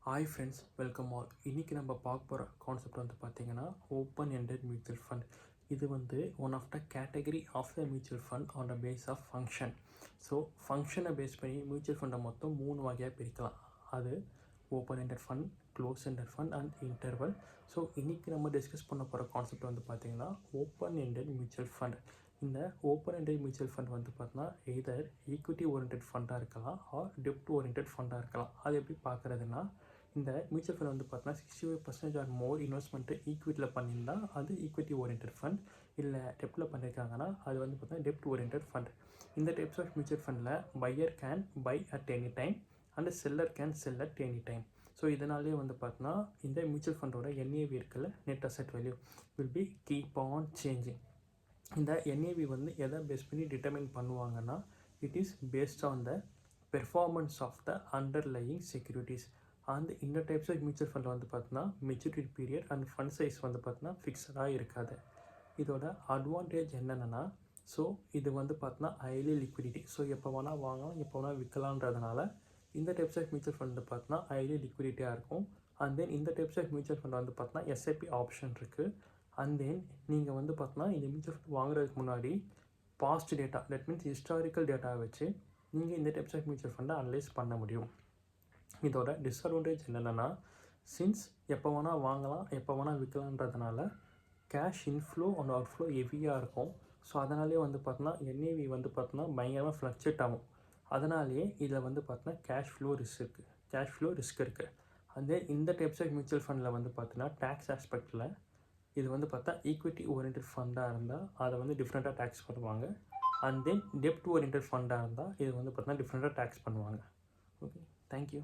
Hi friends, welcome all. இன்னைக்கு நம்ம பார்க்க போகிற கான்செப்ட் வந்து பார்த்தீங்கன்னா ஓப்பன் எண்டட் மியூச்சுவல் ஃபண்ட். இது வந்து one of the category of the mutual fund on the base of function. So ஃபங்க்ஷனை பேஸ் பண்ணி மியூச்சுவல் ஃபண்டை மொத்தம் 3 வகையாக பிரிக்கலாம். அது open ended fund, close ended fund and interval. So இன்றைக்கி நம்ம டிஸ்கஸ் பண்ண போகிற கான்செப்ட் வந்து பார்த்திங்கன்னா ஓப்பன் எண்டட் மியூச்சுவல் ஃபண்ட். இந்த ஓப்பன் எண்டட் மியூச்சுவல் ஃபண்ட் வந்து பார்த்தீங்கன்னா எய்தர் ஈக்விட்டி ஓரியன்டட் ஃபண்டாக இருக்கலாம் ஆர் டெப்ட் ஓரியன்டட் ஃபண்டாக இருக்கலாம். அது எப்படி பார்க்குறதுனா, இந்த மியூச்சுவல் ஃபண்ட் வந்து பார்த்தீங்கன்னா 65% ஆர் மோர் இன்வெஸ்ட்மெண்ட்டு ஈக்விட்டியில் பண்ணியிருந்தால் அது ஈக்விட்டி ஓரியன்டட் ஃபண்ட். இல்லை டெப்ட்டில் பண்ணியிருக்காங்கன்னா அது வந்து பார்த்தீங்கன்னா டெப்ட் ஓரியன்டட் ஃபண்ட். இந்த டைப்ஸ் ஆஃப் மியூச்சுவல் ஃபண்டில் buyer can buy at any time and seller can sell at any time. So இதனாலே வந்து பார்த்தீங்கன்னா இந்த மியூச்சுவல் ஃபண்டோட NAV இருக்குல்ல, net asset value will be keep on changing. இந்த NAV வந்து எதை பேஸ் பண்ணி டிட்டர்மைன் பண்ணுவாங்கன்னா, it is based on the performance of the underlying securities. அந்த இந்த டைப்ஸ் ஆஃப் மியூச்சுவல் ஃபண்டில் வந்து பார்த்தீங்கன்னா maturity period end fund size வந்து பார்த்தீங்கன்னா ஃபிக்ஸடாக இருக்காது. இதோட அட்வான்டேஜ் என்னென்னா, ஸோ இது வந்து பார்த்தீங்கன்னா ஹைலி லிக்விடிட்டி. ஸோ எப்போ வேணால் வாங்கலாம், எப்போ வேணால் விற்கலான்றதுனால இந்த டைப்ஸ் ஆஃப் மியூச்சுவல் ஃபண்ட் பார்த்தீங்கன்னா ஹைலி லிக்விடிட்டியாக இருக்கும். அண்ட் தென் இந்த டைப்ஸ் ஆஃப் மியூச்சுவல் ஃபண்ட் வந்து பார்த்தீங்கன்னா SIP ஆப்ஷன் இருக்குது. அண்ட் தென் நீங்கள் வந்து பார்த்தீங்கன்னா இந்த மியூச்சுவல் ஃபண்ட் வாங்குறதுக்கு முன்னாடி past data, that means historical டேட்டாவை வச்சு நீங்கள் இந்த டைப்ஸ் ஆஃப் மியூச்சுவல் ஃபண்டை அனலைஸ் பண்ண முடியும். இதோட டிஸ்அட்வான்டேஜ் என்னென்னா, சின்ஸ் எப்போ வேணால் வாங்கலாம், எப்போ வேணால் விற்கலான்றதுனால கேஷ் இன்ஃப்ளோ அண்ட் அவுட்ஃப்ளோ ஹெவியாக இருக்கும். ஸோ அதனாலே வந்து பார்த்தோன்னா NAV வந்து பார்த்தோன்னா பயங்கரமாக ஃப்ளக்சுவேட் ஆகும். அதனாலேயே இதில் வந்து பார்த்தோன்னா கேஷ் ஃப்ளோ ரிஸ்க் இருக்குது. அதே இந்த டைப்ஸ் ஆஃப் மியூச்சுவல் ஃபண்டில் வந்து பார்த்தீங்கன்னா டேக்ஸ் ஆஸ்பெக்டில் இது வந்து பார்த்தா ஈக்விட்டி ஓரியன்டட் ஃபண்டாக இருந்தால் அதை வந்து டிஃப்ரெண்ட்டாக டேக்ஸ் பண்ணுவாங்க. அண்ட் தென் டெப்ட் ஓரியன்டட் ஃபண்டாக இருந்தால் இது வந்து பார்த்தீங்கன்னா டிஃப்ரெண்ட்டாக டேக்ஸ் பண்ணுவாங்க. Okay, thank you.